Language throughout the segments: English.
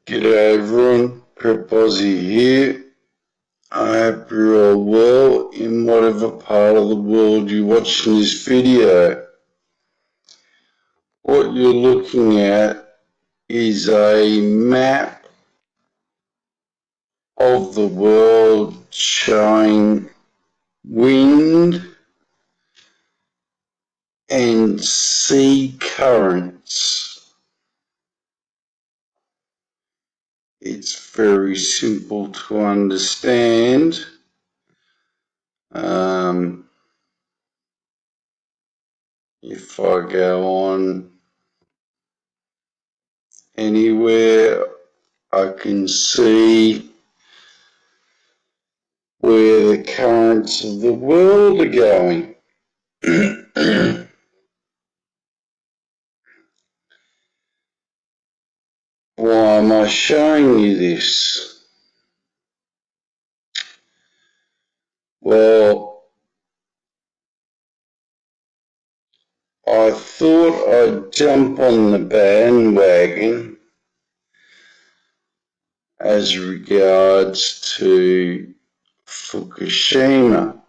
G'day everyone, Prep Aussie here. I hope you're all well in whatever part of the world you're watching this video. What you're looking at is a map of the world showing wind and sea currents. It's very simple to understand. If I go on anywhere, I can see where the currents of the world are going. Why am I showing you this? Well, I thought I'd jump on the bandwagon as regards to Fukishima.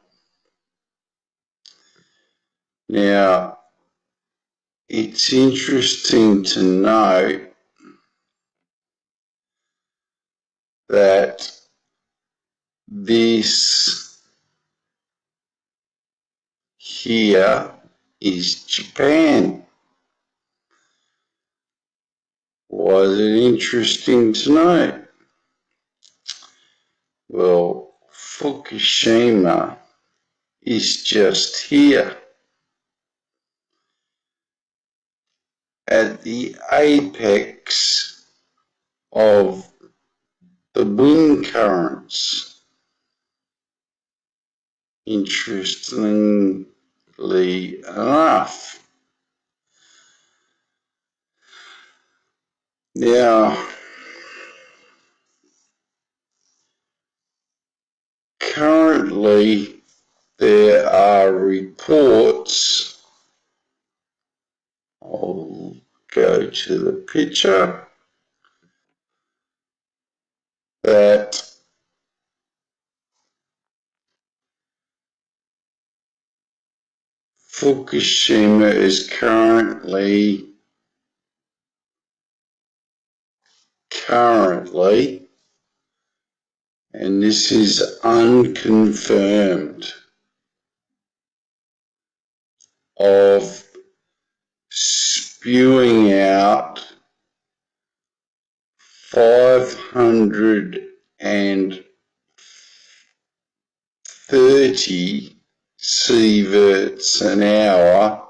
Now, it's interesting to note that this here is Japan. Why is it interesting to note? Well, Fukushima is just here at the apex of the wind currents. Interestingly enough. Now, currently there are reports, I'll go to the picture, that Fukushima is currently, and this is unconfirmed, of spewing out 530 sieverts an hour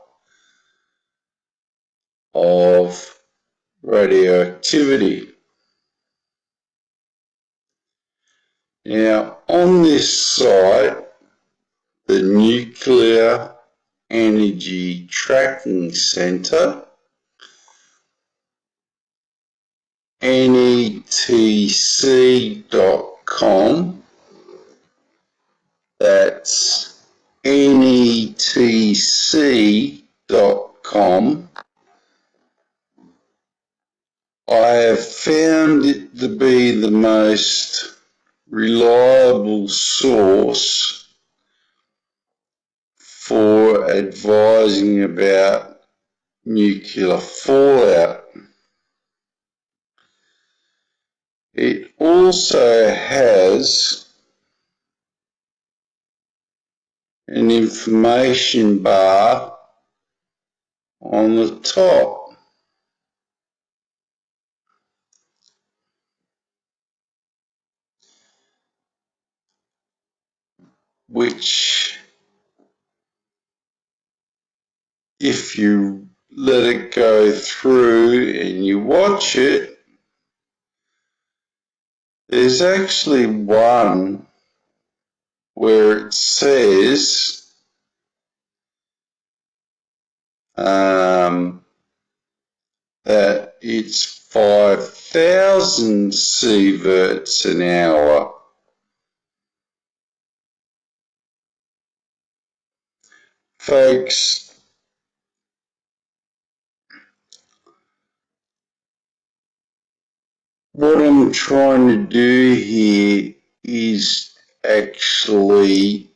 of radioactivity. Now, on this site, the Nuclear Energy Tracking Center, netc.com, that's netc.com, I have found it to be the most reliable source for advising about nuclear fallout. It also has an information bar on the top, which, if you let it go through and you watch it, there's actually one where it says that it's 5,000 sieverts an hour. Folks, what I'm trying to do here is actually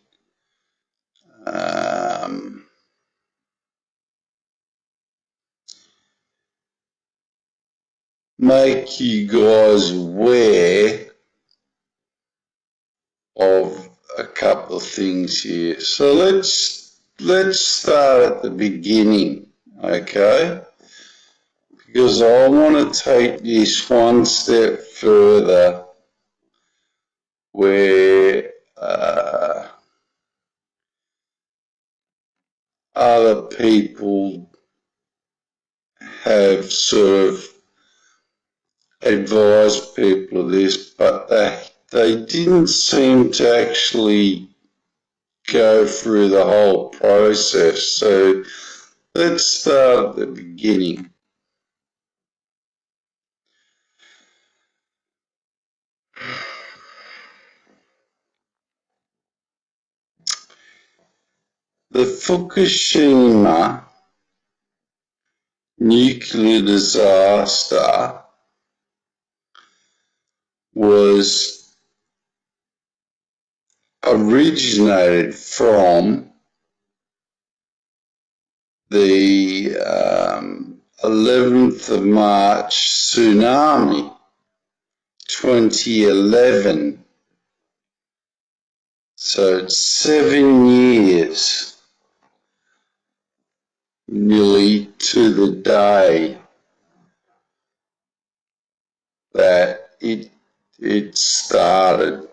make you guys aware of a couple of things here. So let's start at the beginning, okay? Because I want to take this one step further where other people have sort of advised people of this, but they didn't seem to actually go through the whole process. So let's start at the beginning. The Fukushima nuclear disaster was originated from the 11th of March tsunami, 2011. So it's 7 years, nearly to the day that it started.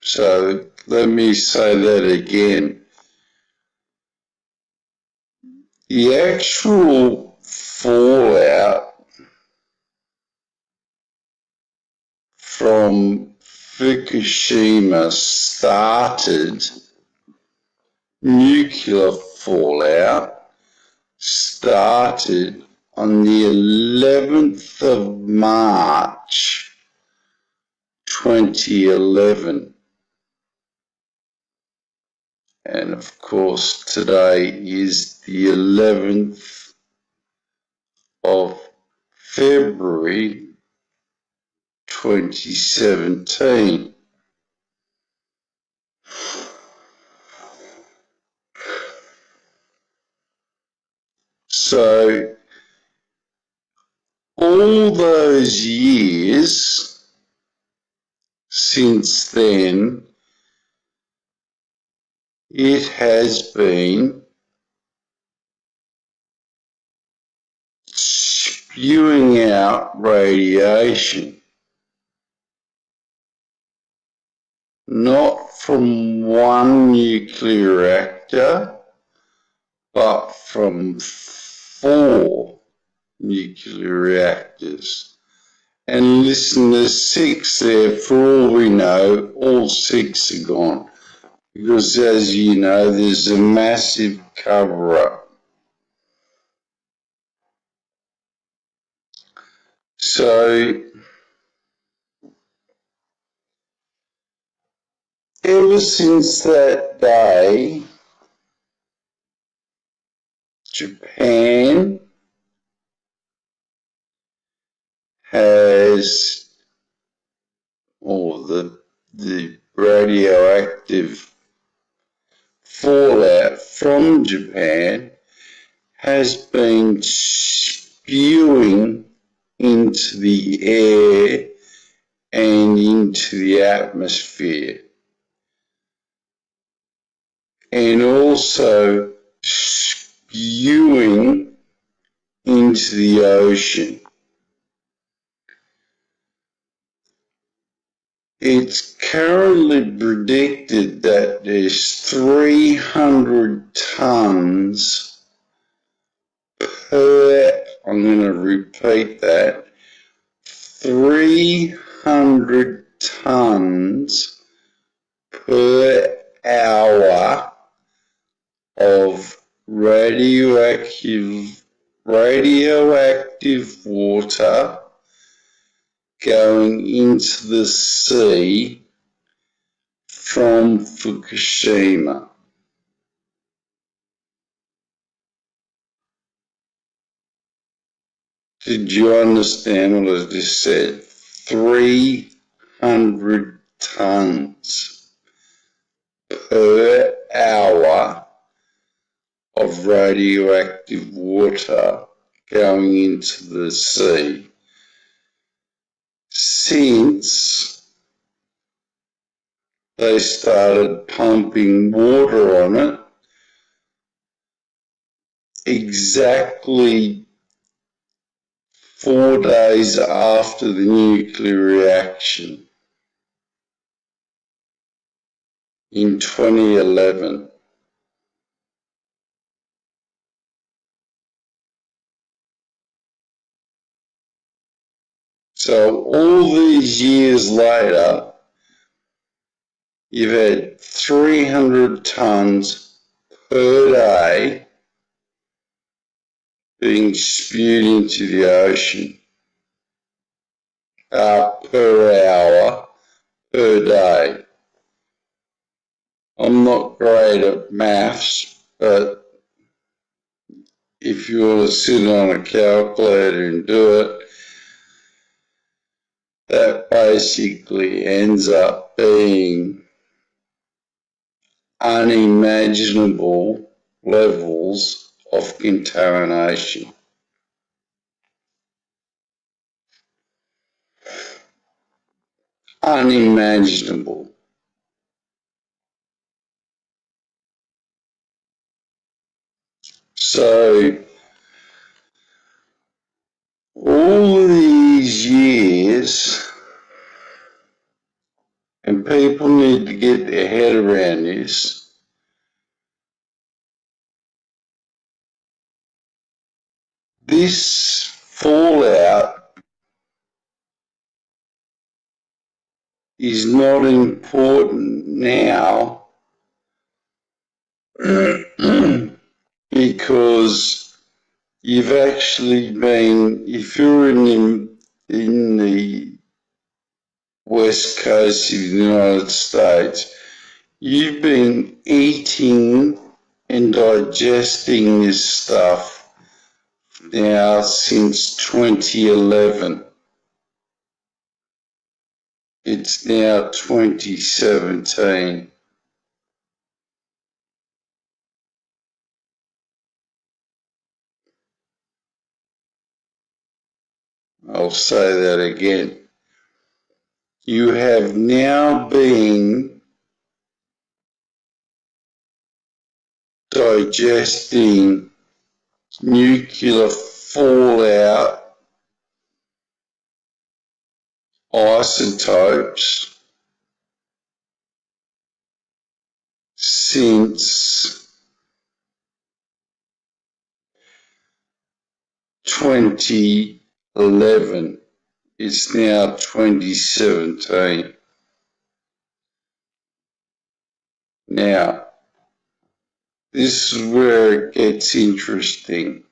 So let me say that again. The actual fallout from Fukushima nuclear fallout started on the 11th of March 2011. And of course, today is the 11th of February 2017. So, all those years since then, it has been spewing out radiation, not from one nuclear reactor, but from 4 nuclear reactors. And listen, there's 6 there. For all we know, all 6 are gone. Because as you know, there's a massive cover-up. So, ever since that day, Japan has, or the radioactive fallout from Japan has been spewing into the air and into the atmosphere, and also spewing into the ocean. It's currently predicted that there's 300 tons I'm going to repeat that, 300 tons per hour of radioactive water going into the sea from Fukushima. Did you understand what I just said? 300 tons per hour of radioactive water going into the sea since they started pumping water on it exactly 4 days after the nuclear reaction in 2011. So all these years later, you've had 300 tons per day being spewed into the ocean, per hour, per day. I'm not great at maths, but if you want to sit on a calculator and do it, that basically ends up being unimaginable levels of contamination. Unimaginable. So all these years, and people need to get their head around this fallout is not important now because you've actually been, if you're in the west coast of the United States, you've been eating and digesting this stuff now since 2011. It's now 2017. I'll say that again. You have now been digesting nuclear fallout isotopes since 2011. It's now 2017. Now, this is where it gets interesting.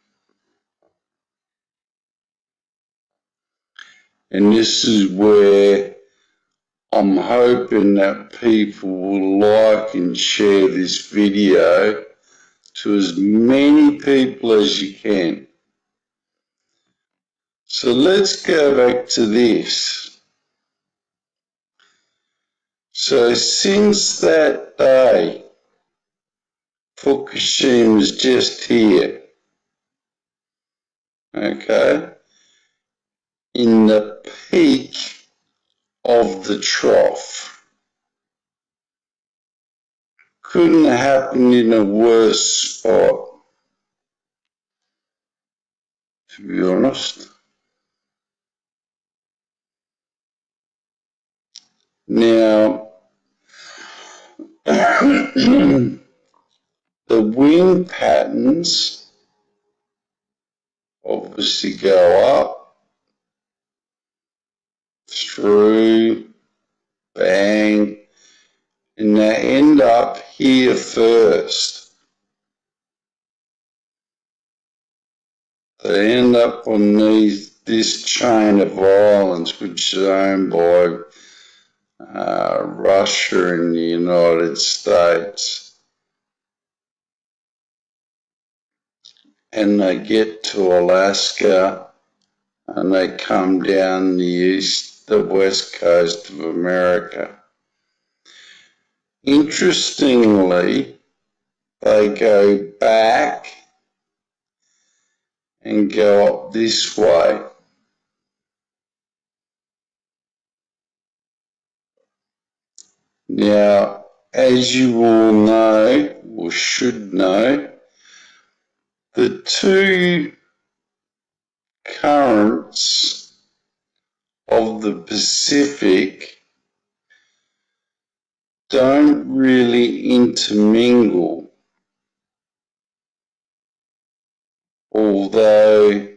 And this is where I'm hoping that people will like and share this video to as many people as you can. So let's go back to this. So since that day, Fukishima's just here, okay, in the peak of the trough. Couldn't happen in a worse spot, to be honest. Now, the wind patterns obviously go up, through, bang, and they end up here first. They end up on this chain of islands, which is owned by Russia and the United States. And they get to Alaska and they come down the west coast of America. Interestingly, they go back and go up this way. Now, as you all know, or should know, the two currents of the Pacific don't really intermingle, although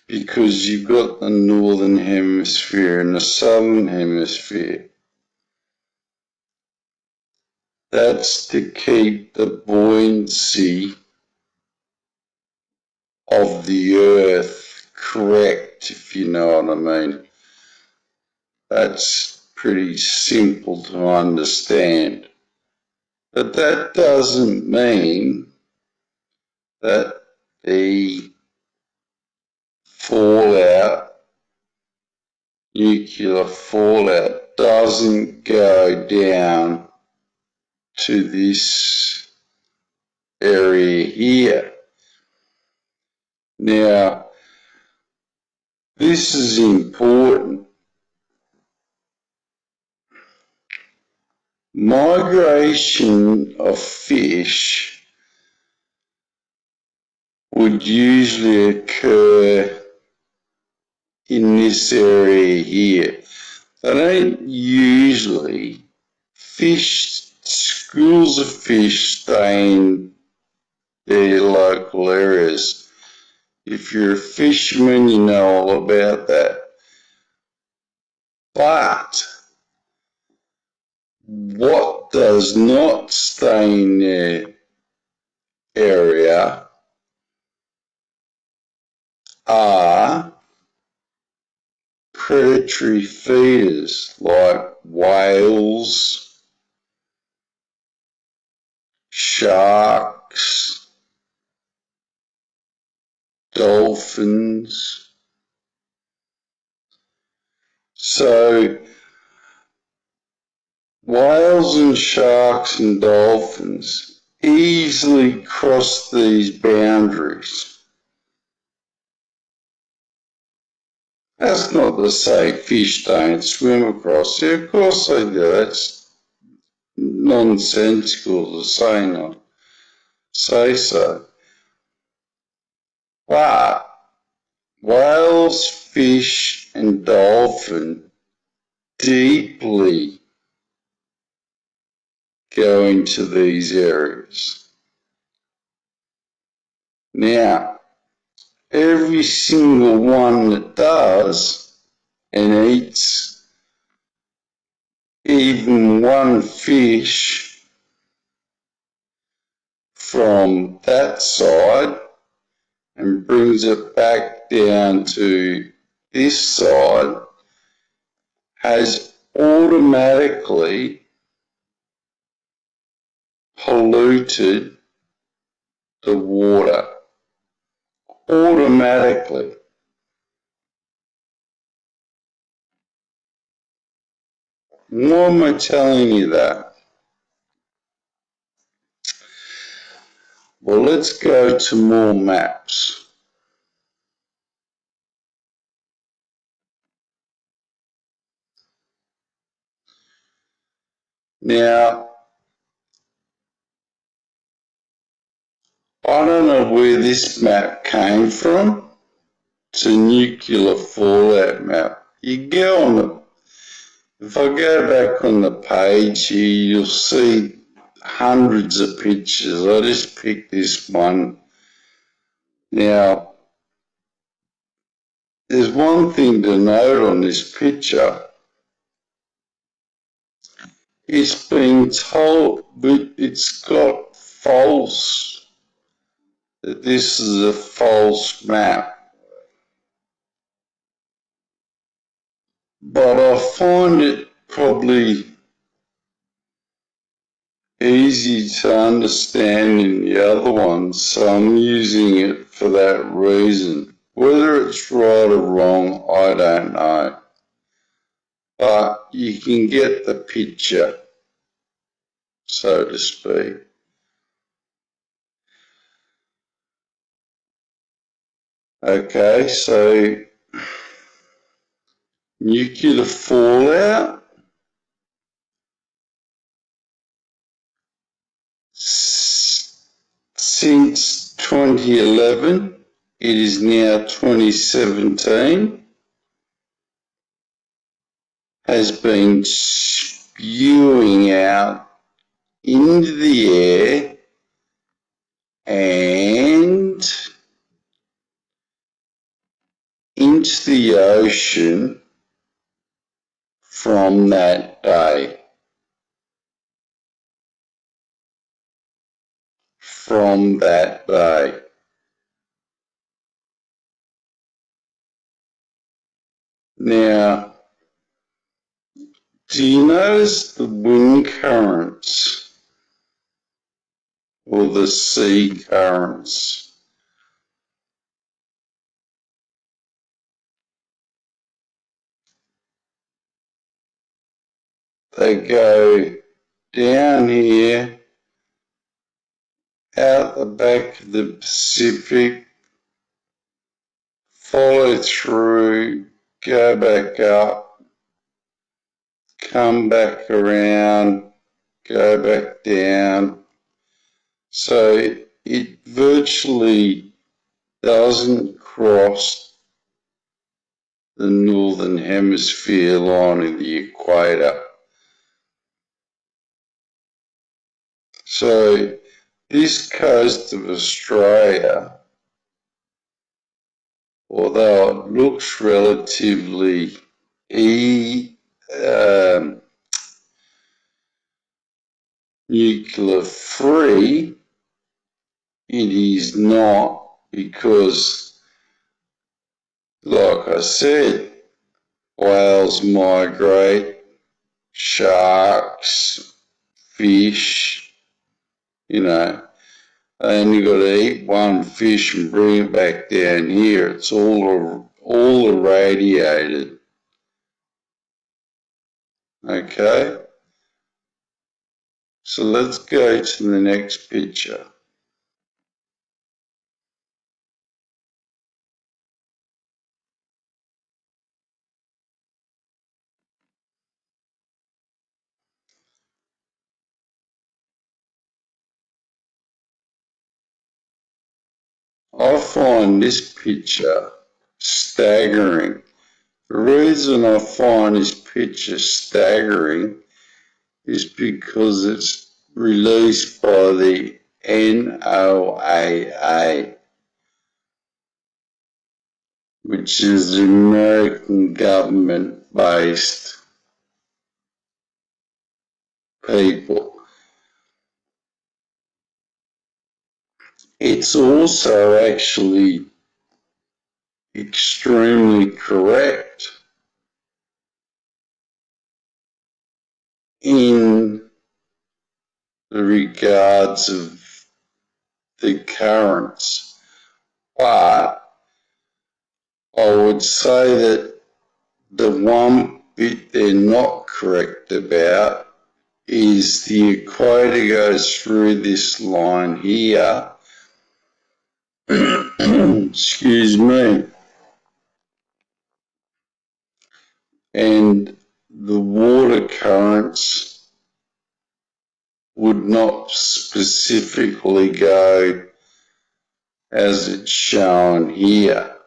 because you've got the northern hemisphere and the southern hemisphere. That's to keep the buoyancy of the earth correct, if you know what I mean. That's pretty simple to understand. But that doesn't mean that the nuclear fallout, doesn't go down to this area here. Now, this is important. Migration of fish would usually occur in this area here. They don't usually schools of fish stay in their local areas. If you're a fisherman, you know all about that. But what does not stay in their area are predatory feeders like whales, sharks, dolphins. So whales and sharks and dolphins easily cross these boundaries. That's not to say fish don't swim across here. Of course they do. That's nonsensical to say so. But whales, fish and dolphin deeply go into these areas. Now, every single one that does and eats even one fish from that side and brings it back down to this side has automatically polluted the water. Automatically. Why am I telling you that? Well, let's go to more maps. Now, I don't know where this map came from. It's a nuclear fallout map. You go on the, if I go back on the page here, you'll see hundreds of pictures. I just picked this one. Now, there's one thing to note on this picture. It's been told, it's got false, that this is a false map. But I find it probably easy to understand in the other one, so I'm using it for that reason. Whether it's right or wrong, I don't know. But you can get the picture, so to speak. Okay, so nuclear fallout. Since 2011, it is now 2017, has been spewing out into the air and into the ocean from that day. From that day. Now, do you notice the wind currents or the sea currents? They go down here, out the back of the Pacific, follow through, go back up, come back around, go back down. So it virtually doesn't cross the northern hemisphere line of the equator. So this coast of Australia, although it looks relatively nuclear free, it is not, because, like I said, whales migrate, sharks, fish, they only got to eat one fish and bring it back down here. It's all irradiated. Okay? So let's go to the next picture. I find this picture staggering. The reason I find this picture staggering is because it's released by the NOAA, which is the American government-based people. It's also actually extremely correct in the regards of the currents, but I would say that the one bit they're not correct about is the equator goes through this line here. Excuse me. And the water currents would not specifically go as it's shown here.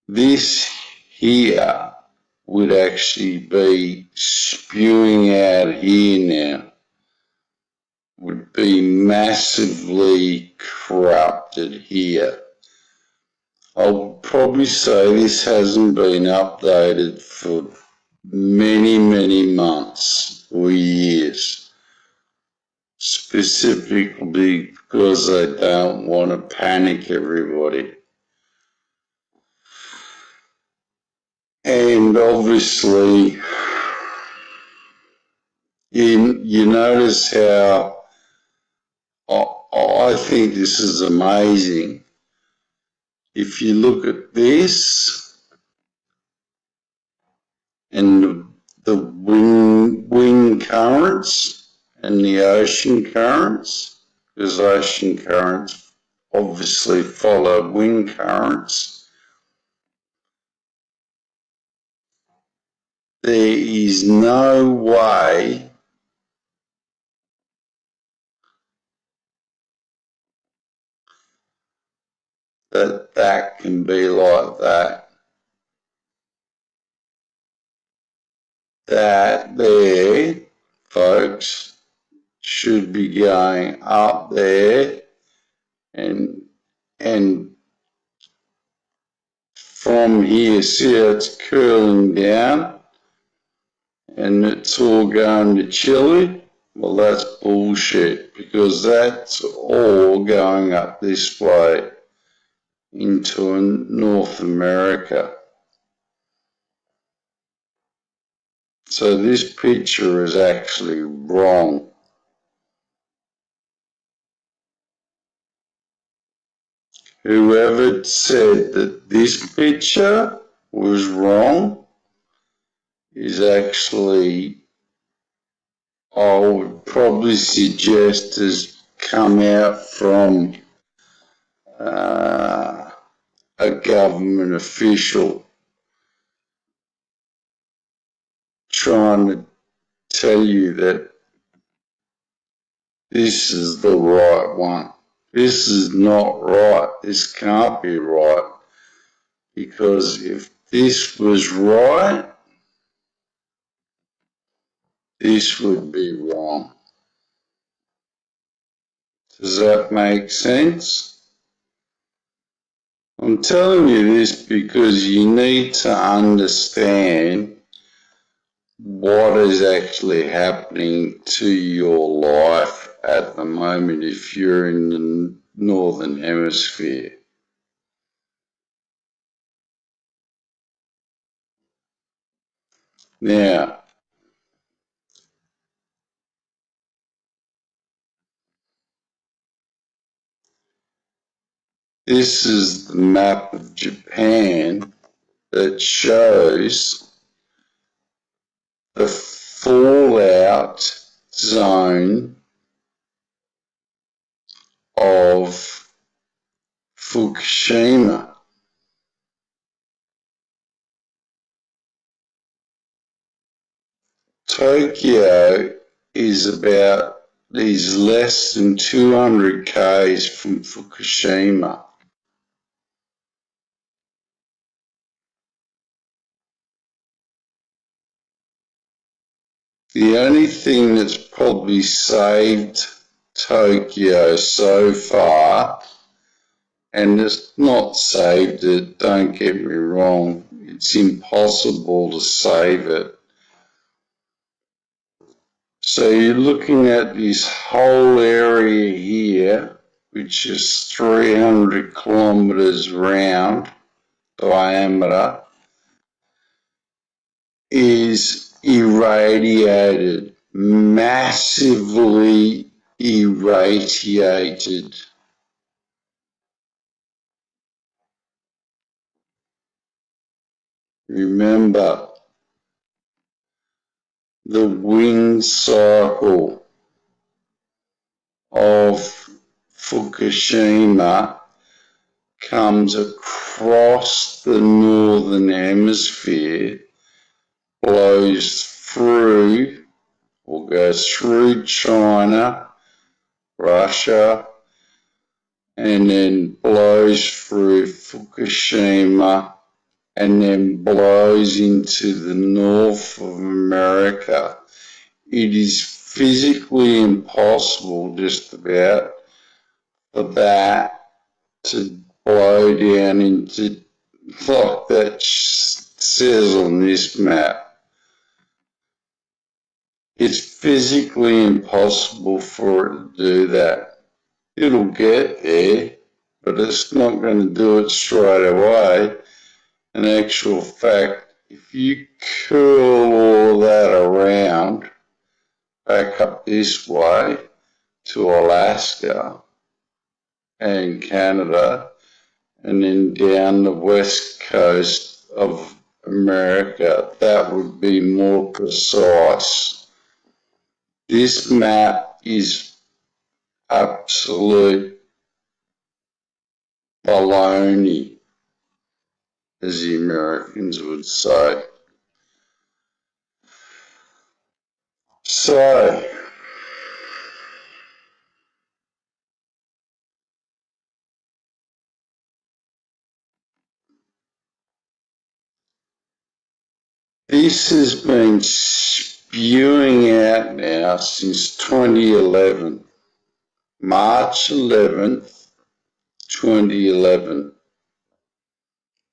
This here would actually be spewing out here now, would be massively corrupted here. I'll probably say this hasn't been updated for many, many months or years, specifically because they don't want to panic everybody. And obviously, you notice how I think this is amazing. If you look at this and the wind currents and the ocean currents, because ocean currents obviously follow wind currents, there is no way that can be like that. That there, folks, should be going up there and from here, see how it's curling down and it's all going to Chile? Well, that's bullshit because that's all going up this way into North America. So this picture is actually wrong. Whoever said that this picture was wrong is actually, I would probably suggest, has come out from a government official trying to tell you that this is the right one. This is not right. This can't be right. Because if this was right, this would be wrong. Does that make sense? I'm telling you this because you need to understand what is actually happening to your life at the moment if you're in the Northern Hemisphere. Now, this is the map of Japan that shows the fallout zone of Fukushima. Tokyo is less than 200 k's from Fukushima. The only thing that's probably saved Tokyo so far, and it's not saved it, don't get me wrong, it's impossible to save it. So you're looking at this whole area here, which is 300 kilometers round diameter, is irradiated, massively irradiated. Remember, the wind cycle of Fukushima comes across the northern hemisphere, blows through or goes through China, Russia, and then blows through Fukushima and then blows into the north of America. It is physically impossible just about for that to blow down into like that says on this map. It's physically impossible for it to do that. It'll get there, but it's not going to do it straight away. In actual fact, if you curl all that around, back up this way to Alaska and Canada, and then down the west coast of America. That would be more precise. This map is absolute baloney, as the Americans would say. So, this has been spewing out now since 2011, March 11th, 2011.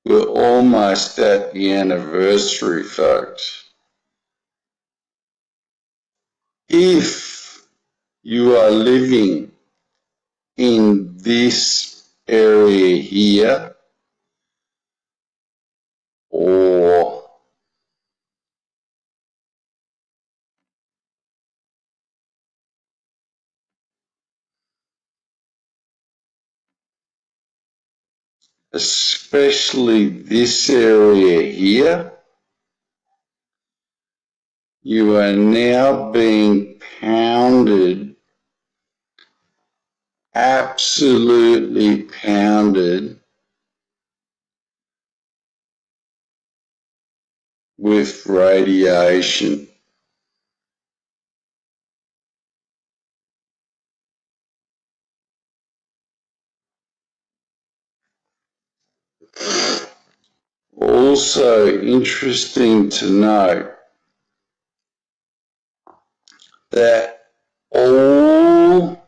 We're almost at the anniversary, folks. If you are living in this area here, or especially this area here, you are now being pounded, absolutely pounded with radiation. Also interesting to note that all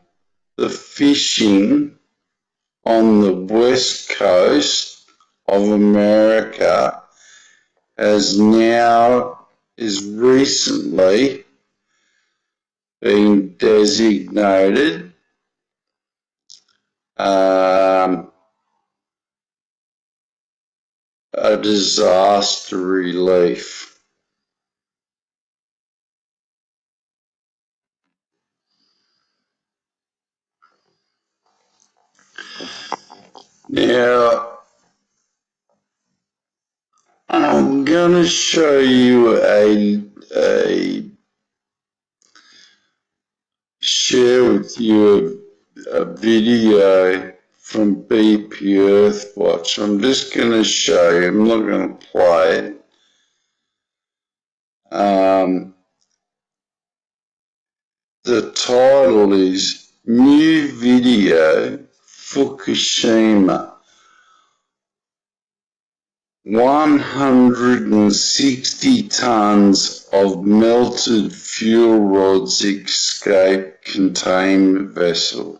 the fishing on the west coast of America has recently been designated a disaster relief. Now, I'm going to show you share with you a video from BP Earthwatch. I'm just going to show you, I'm not going to play it. The title is New Video Fukishima. 160 tons of melted fuel rods escape containment vessel.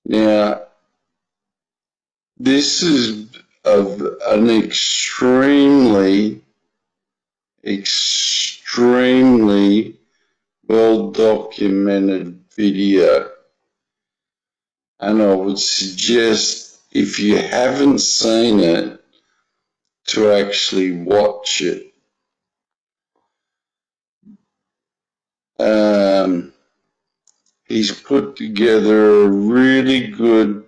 Now, this is an extremely well documented video, and I would suggest, if you haven't seen it, to actually watch it. He's put together a really good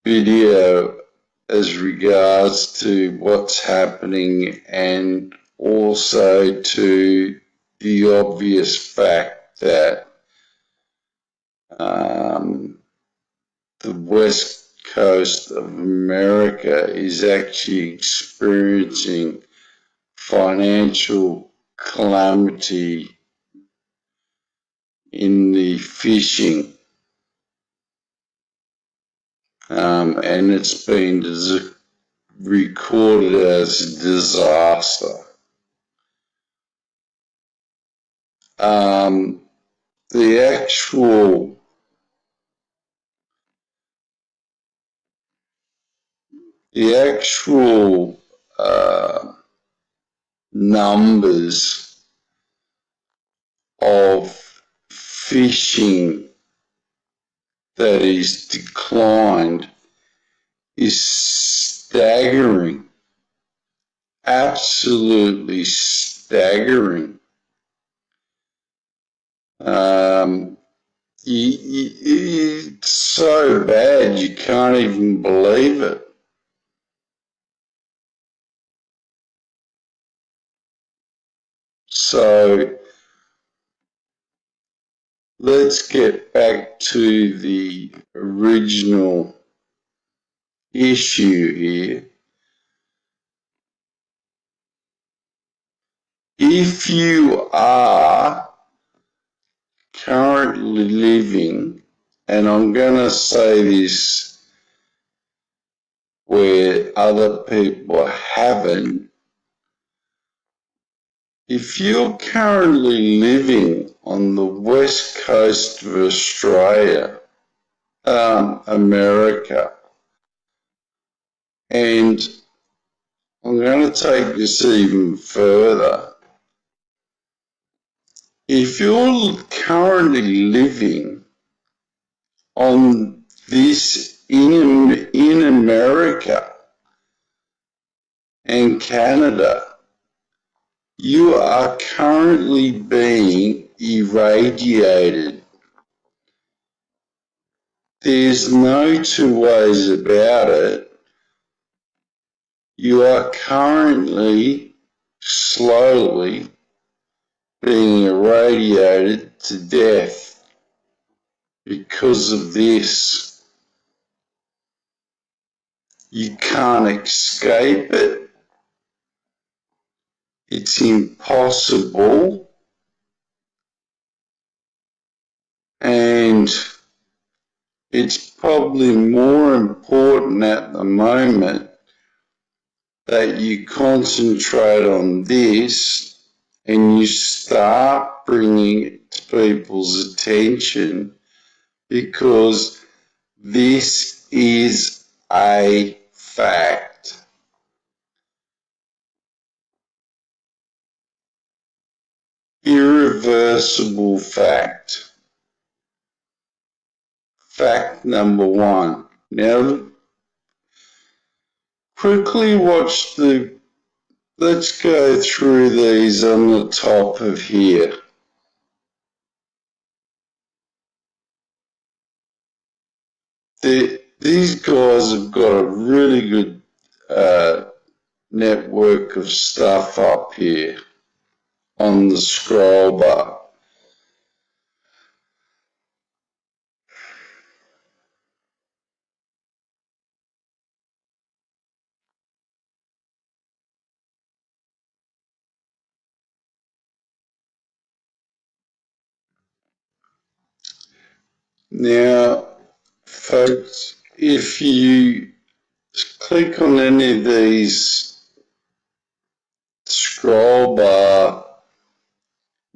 video as regards to what's happening, and also to the obvious fact that the west coast of America is actually experiencing financial calamity in the fishing, and it's been recorded as a disaster. The actual numbers of fishing that is declined is staggering. absolutely staggering. It's so bad you can't even believe it. So let's get back to the original issue here. If you are currently living, and I'm going to say this where other people haven't, if you're currently living on the west coast of Australia, America, and I'm going to take this even further. If you're currently living on this in America and Canada, you are currently being irradiated. There's no two ways about it. You are currently slowly being irradiated to death because of this. You can't escape it. It's impossible. And it's probably more important at the moment that you concentrate on this and you start bringing it to people's attention, because this is a fact. Irreversible fact. Fact number one. Now, quickly watch let's go through these on the top of here. These guys have got a really good network of stuff up here on the scroll bar. Now, folks, if you click on any of these scroll bar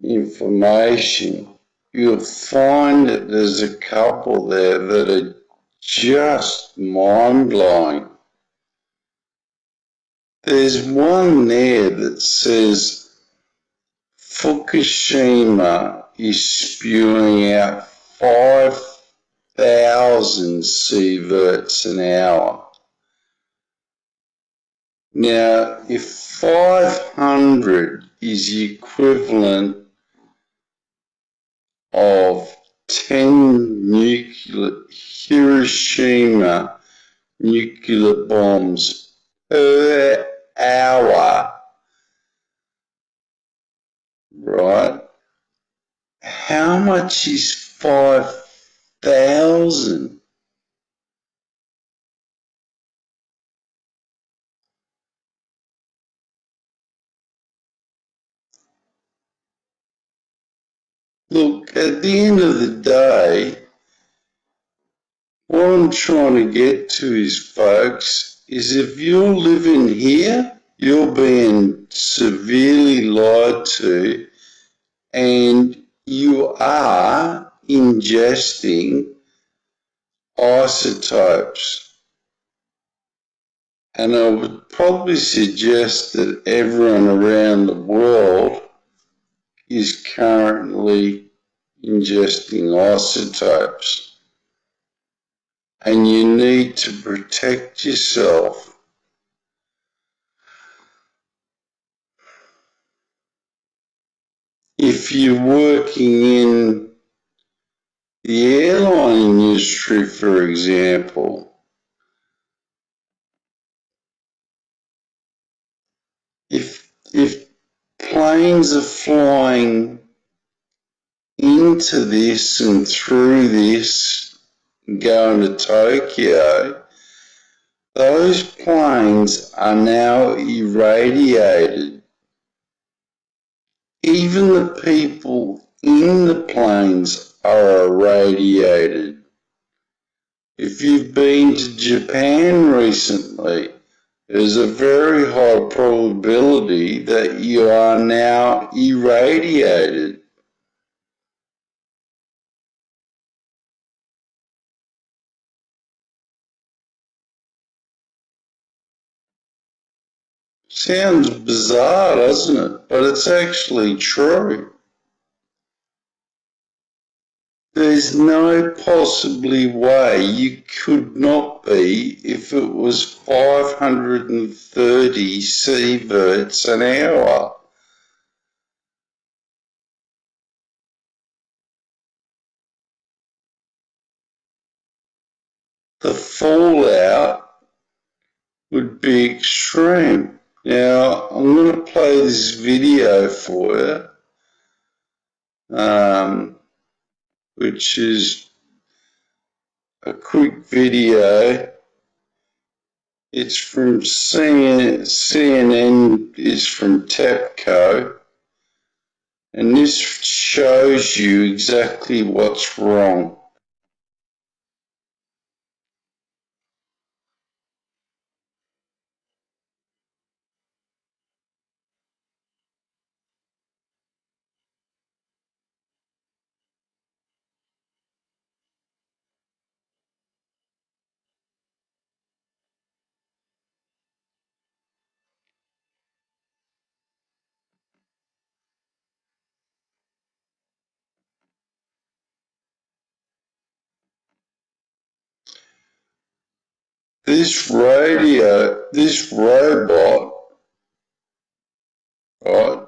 information, you'll find that there's a couple there that are just mind-blowing. There's one there that says Fukishima is spewing out 5,000 sieverts an hour. Now, if 500 is the equivalent of 10 Hiroshima nuclear bombs per hour, right? How much is 5,000? Look, at the end of the day, what I'm trying to get to is, folks, is if you're living here, you're being severely lied to, and you are ingesting isotopes. And I would probably suggest that everyone around the world is currently ingesting isotopes. And you need to protect yourself. if you're working in the airline industry, for example, if planes are flying into this and through this, going to Tokyo, those planes are now irradiated. Even the people in the planes are irradiated. If you've been to Japan recently, there's a very high probability that you are now irradiated. Sounds bizarre, doesn't it? But it's actually true. There's no possibly way you could not be if it was 530 sieverts an hour. The fallout would be extreme. Now, I'm going to play this video for you, which is a quick video. It's from CNN, is from TEPCO, and this shows you exactly what's wrong. This robot, right,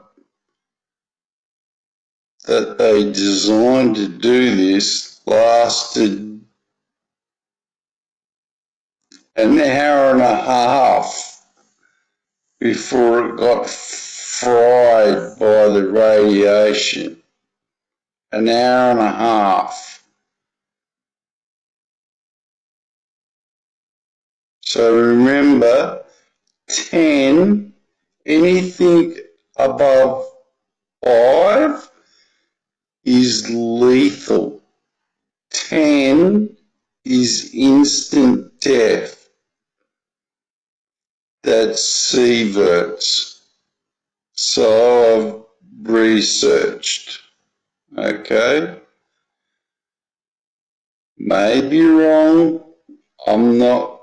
that they designed to do this lasted an hour and a half before it got fried by the radiation. An hour and a half. So remember, 10, anything above 5 is lethal. 10 is instant death. That's sieverts. So I've researched. Okay? Maybe wrong. I'm not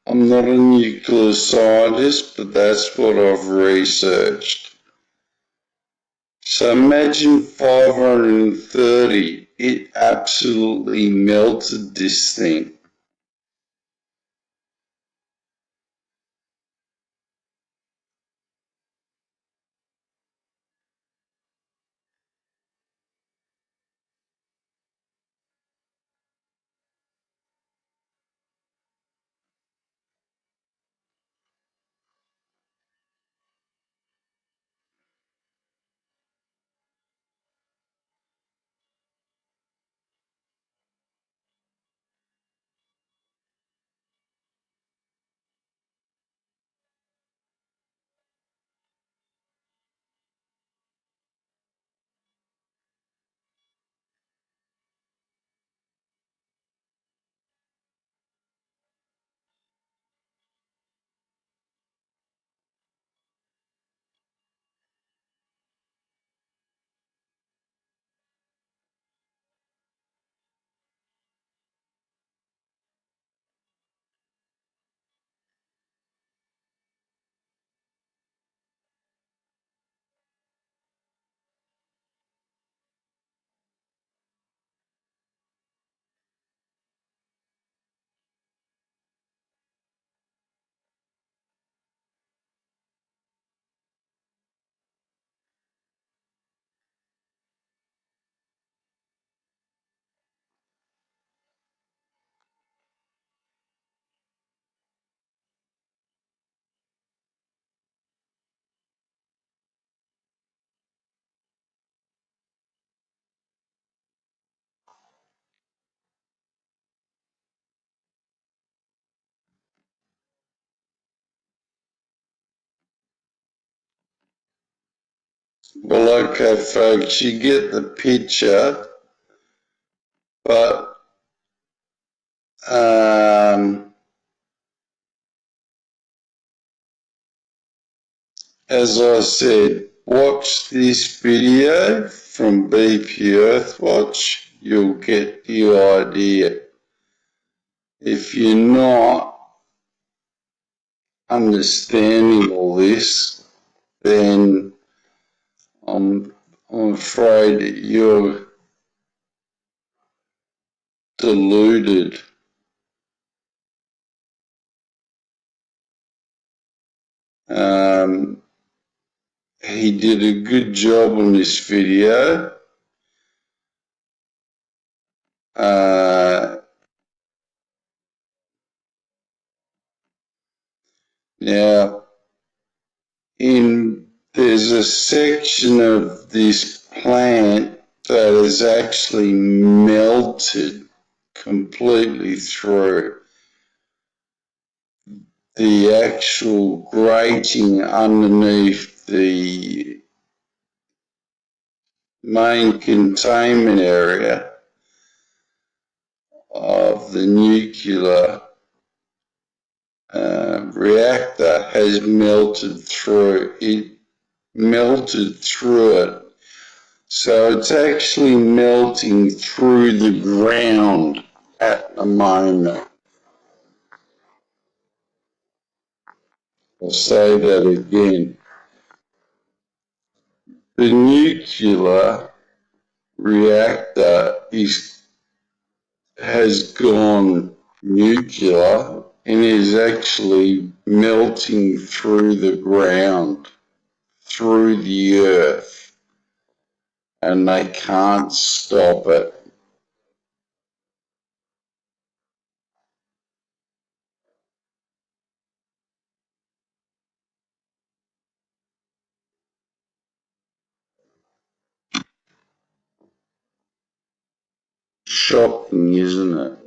I'm not a nuclear scientist, but that's what I've researched. So imagine 530. It absolutely melted this thing. Well, okay, folks, you get the picture, but as I said, watch this video from BP Earthwatch, you'll get the idea. If you're not understanding all this, then I'm afraid that you're deluded. He did a good job on this video. Now, there's a section of this plant that is actually melted completely through. The actual grating underneath the main containment area of the nuclear reactor has melted through. It melted through it. So it's actually melting through the ground at the moment. I'll say that again. The nuclear reactor has gone nuclear and is actually melting through the ground, through the earth, and they can't stop it. Shocking, isn't it?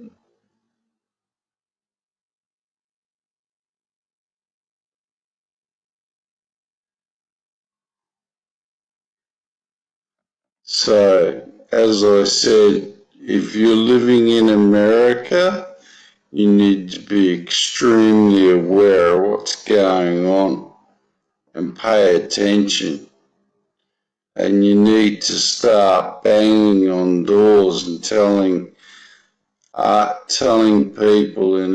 So, as I said, if you're living in America, you need to be extremely aware of what's going on and pay attention. And you need to start banging on doors and telling people in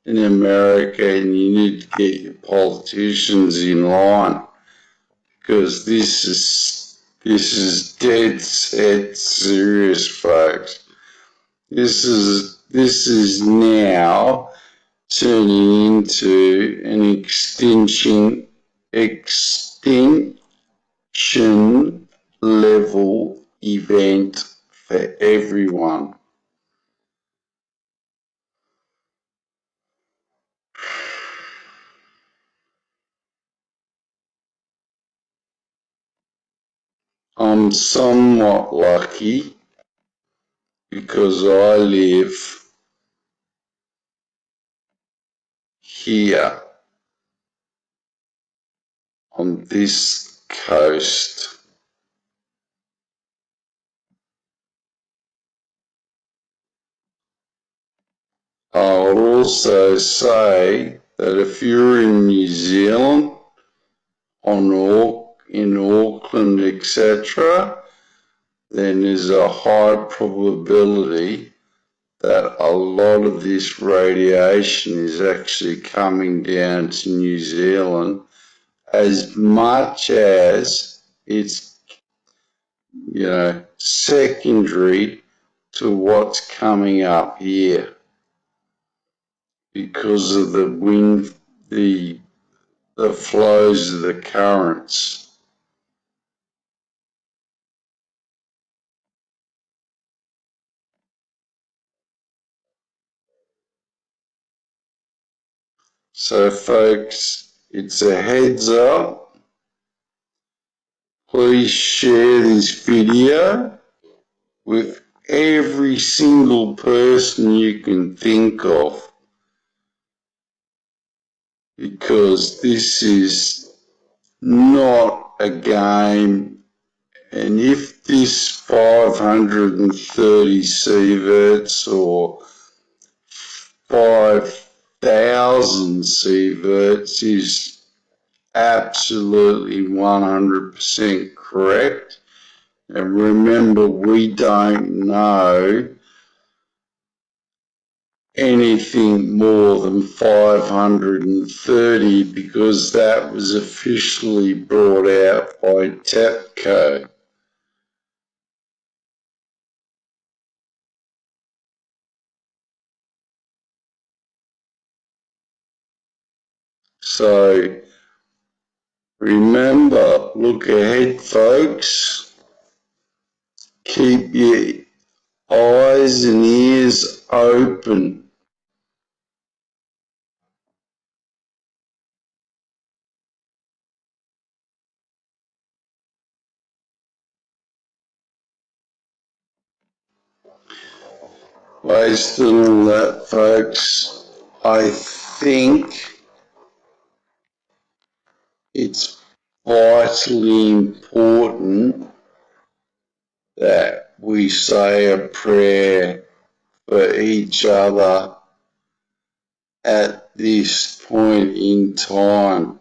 America, and you need to get your politicians in line, because this is dead set serious, folks. This is now turning into an extinction level event for everyone. I'm somewhat lucky because I live here on this coast. I'll also say that if you're in New Zealand, in Auckland, etc., then there's a high probability that a lot of this radiation is actually coming down to New Zealand, as much as it's secondary to what's coming up here because of the wind, the flows of the currents. So folks, it's a heads up. Please share this video with every single person you can think of, because this is not a game, and if this 530 sieverts or 5,000 sieverts is absolutely 100% correct, and remember, we don't know anything more than 530 because that was officially brought out by TEPCO. So remember, look ahead, folks. Keep your eyes and ears open. Based on all that, folks, I think it's vitally important that we say a prayer for each other at this point in time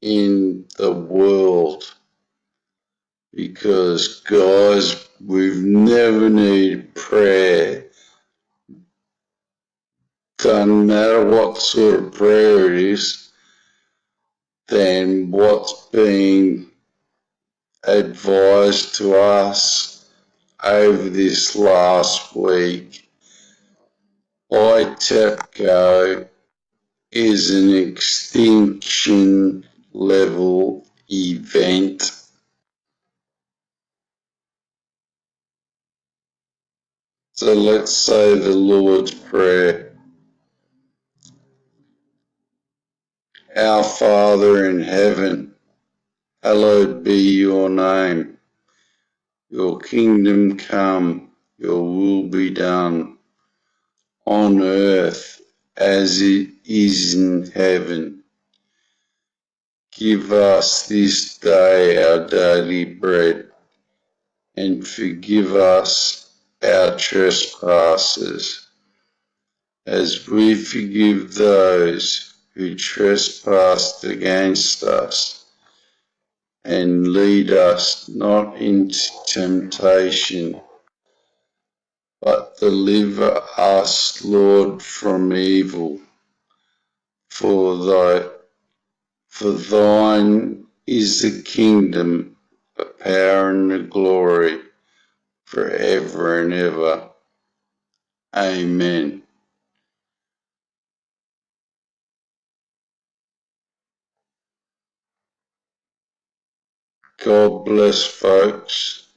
in the world. Because, guys, we've never needed prayer. Doesn't matter what sort of prayer it is, than what's being advised to us over this last week by TEPCO is an extinction level event. So let's say the Lord's Prayer. Our Father in heaven, hallowed be your name. Your kingdom come, your will be done, on earth as it is in heaven. Give us this day our daily bread, and forgive us our trespasses, as we forgive those who trespass against us. And lead us not into temptation, but deliver us, Lord, from evil. For thine is the kingdom, the power and the glory, forever and ever. Amen. God bless, folks.